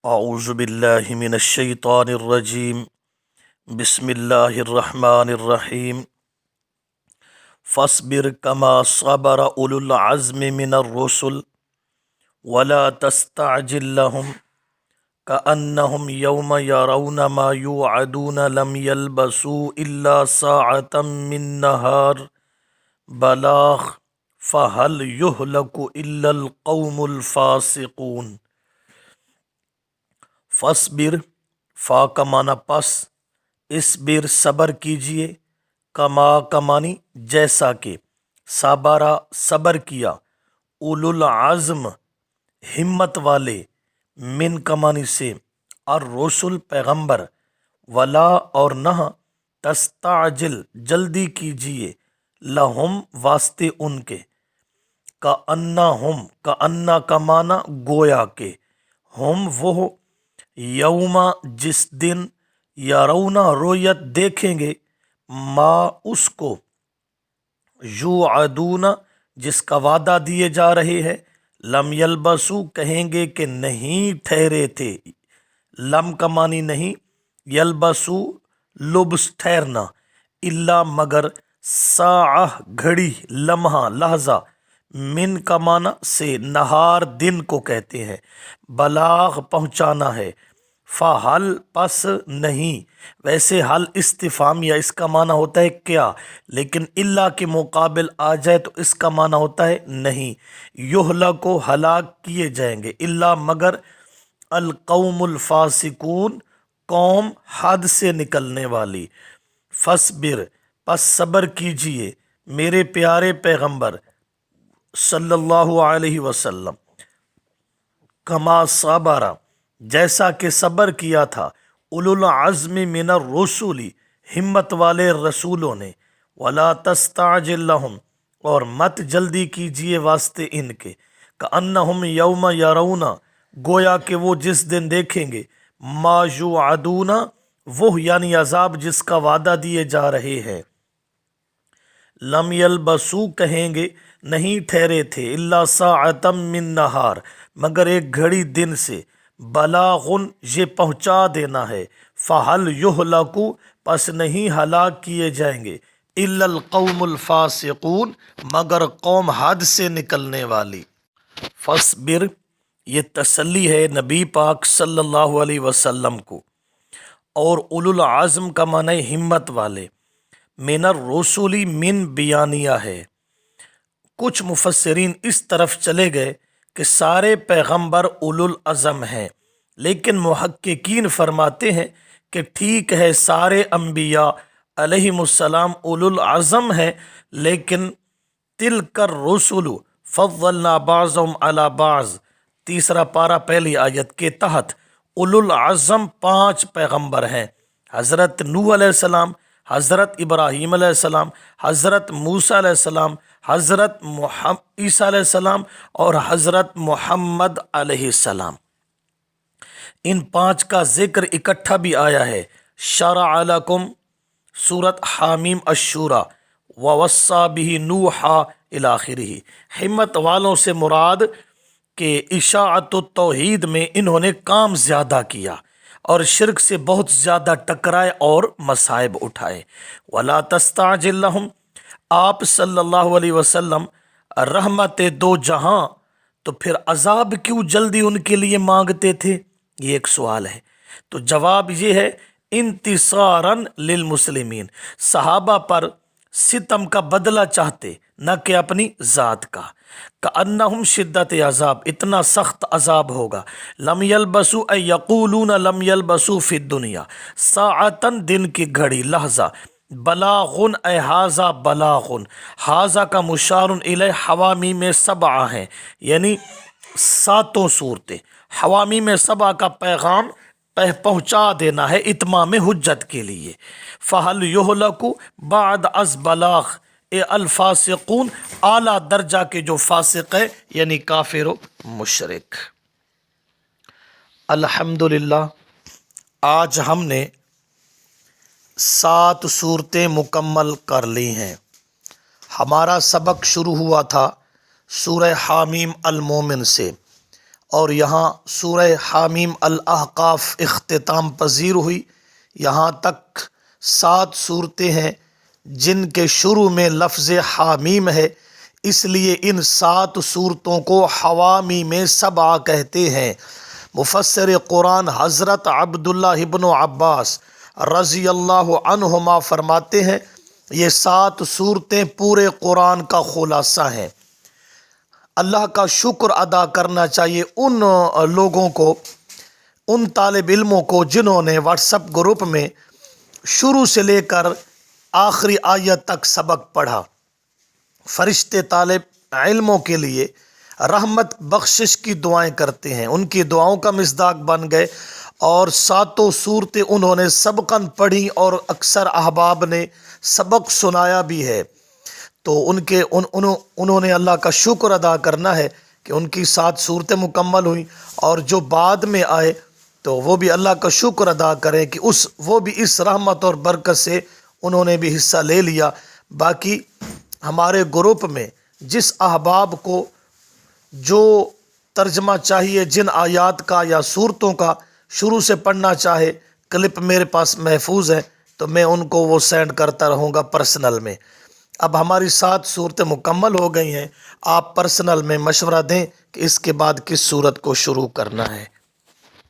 اعوذ باللہ من الشیطان الرجیم بسم اللہ الرحمن الرحیم فاصبر کما صبر اولو العزم من الرسل ولا تستعجل لهم كأنهم يوم يرون ما يوعدون لم يلبثوا إلا ساعة من نهار بلاغ فهل يهلك إلا القوم الفاسقون۔ فصبر، فا کا معنی پس، اسبر صبر کیجئے، کما کمانی جیسا کہ، صبرا صبر کیا، اولو العزم ہمت والے، من کمانی سے، الرسل پیغمبر، ولا اور نہ، تستعجل جلدی کیجئے، لہم واسطے ان کے، کأنہم کأنہ کا معنی گویا کہ، ہم وہ، یوم جس دن، یرونا رویت دیکھیں گے، ما اس کو، یوعدون جس کا وعدہ دیے جا رہے ہیں، لم یلبسو کہیں گے کہ نہیں ٹھہرے تھے، لم کا معنی نہیں، یلبسو لبس ٹھہرنا، الا مگر، ساعہ گھڑی، لمحہ لحظہ، من کا معنی سے، نہار دن کو کہتے ہیں، بلاغ پہنچانا ہے، فحل پس نہیں، ویسے حل استفہام یا اس کا معنی ہوتا ہے کیا، لیکن اللہ کے مقابل آ جائے تو اس کا معنی ہوتا ہے نہیں، یہلک کو ہلاک کیے جائیں گے، اللہ مگر، القوم الفاسقون قوم حد سے نکلنے والی، فصبر پس صبر کیجئے میرے پیارے پیغمبر صلی اللہ علیہ وسلم، کما صبر جیسا کہ صبر کیا تھا، اولو العزم من الرسل ہمت والے رسولوں نے، ولا تستعجل لهم اور مت جلدی کیجئے واسطے ان کے، کأنہم یوم یرون گویا کہ وہ جس دن دیکھیں گے، ما یوعدون وہ یعنی عذاب جس کا وعدہ دیے جا رہے ہیں، لم یلبسو کہیں گے نہیں ٹھہرے تھے، الا ساعتا من نہار مگر ایک گھڑی دن سے، بلاغن یہ پہنچا دینا ہے، فحل یہلکو پس نہیں ہلاک کیے جائیں گے، الا القوم الفاسقون مگر قوم حد سے نکلنے والی۔ فصبر یہ تسلی ہے نبی پاک صلی اللہ علیہ وسلم کو، اور اولو العزم کا معنی ہمت والے، من الرسل من بیانیہ ہے، کچھ مفسرین اس طرف چلے گئے کہ سارے پیغمبر اولو العزم ہیں، لیکن محققین فرماتے ہیں کہ ٹھیک ہے سارے انبیاء علیہم السلام اولو العزم ہیں، لیکن تلک الرسل فضلنا بعضهم علی بعض، تیسرا پارہ پہلی آیت کے تحت اولو العزم 5 پیغمبر ہیں، حضرت نوح علیہ السلام، حضرت ابراہیم علیہ السلام، حضرت موسیٰ علیہ السلام، حضرت عیسیٰ علیہ السلام اور حضرت محمد علیہ السلام۔ ان 5 کا ذکر اکٹھا بھی آیا ہے، شرع لکم سورۃ حامیم الشورى ووصى به نوحا الی آخرہ۔ ہمت والوں سے مراد کہ اشاعت التوحید میں انہوں نے کام زیادہ کیا اور شرک سے بہت زیادہ ٹکرائے اور مصائب اٹھائے۔ ولا تستعجل لهم آپ صلی اللہ علیہ وسلم رحمت دو جہاں، تو پھر عذاب کیوں جلدی ان کے لیے مانگتے تھے، یہ ایک سوال ہے، تو جواب یہ ہے، انتصاراً للمسلمین، صحابہ پر ستم کا بدلہ چاہتے نہ کہ اپنی ذات کا، کأنہم شدت عذاب اتنا سخت عذاب ہوگا، لم یلبسو ای یقولون لم یلبسو فی الدنیا ساعتاً دن کی گھڑی لحظہ، بلاغن اے حاذا بلاغن، حاذا کا مشار الیہ حوامیم 7 ہیں، یعنی 7 صورتیں، حوامیم 7 کا پیغام پہنچا دینا ہے اتمام حجت کے لیے، فحل یہلک بعد از بلاغ اے الفاسقون اعلیٰ درجہ کے جو فاسق ہے یعنی کافر و مشرک۔ الحمدللہ آج ہم نے 7 صورتیں مکمل کر لی ہیں۔ ہمارا سبق شروع ہوا تھا سورہ حامیم المومن سے، اور یہاں سورہ حامیم الاحقاف اختتام پذیر ہوئی۔ یہاں تک 7 صورتیں ہیں جن کے شروع میں لفظ حامیم ہے، اس لیے ان 7 صورتوں کو حوامیم سبع کہتے ہیں۔ مفسر قرآن حضرت عبداللہ ابن عباس رضی اللہ عنہما فرماتے ہیں یہ 7 صورتیں پورے قرآن کا خلاصہ ہیں۔ اللہ کا شکر ادا کرنا چاہیے ان لوگوں کو، ان طالب علموں کو جنہوں نے واٹس ایپ گروپ میں شروع سے لے کر آخری آیت تک سبق پڑھا۔ فرشتے طالب علموں کے لیے رحمت بخشش کی دعائیں کرتے ہیں، ان کی دعاؤں کا مصداق بن گئے، اور 7 صورتیں انہوں نے سبقاً پڑھی اور اکثر احباب نے سبق سنایا بھی ہے۔ تو انہوں نے اللہ کا شکر ادا کرنا ہے کہ ان کی 7 صورتیں مکمل ہوئیں، اور جو بعد میں آئے تو وہ بھی اللہ کا شکر ادا کریں کہ وہ بھی اس رحمت اور برکت سے انہوں نے بھی حصہ لے لیا۔ باقی ہمارے گروپ میں جس احباب کو جو ترجمہ چاہیے جن آیات کا یا صورتوں کا شروع سے پڑھنا چاہے، کلپ میرے پاس محفوظ ہے تو میں ان کو وہ سینڈ کرتا رہوں گا پرسنل میں۔ اب ہماری 7 صورتیں مکمل ہو گئی ہیں، آپ پرسنل میں مشورہ دیں کہ اس کے بعد کس صورت کو شروع کرنا ہے۔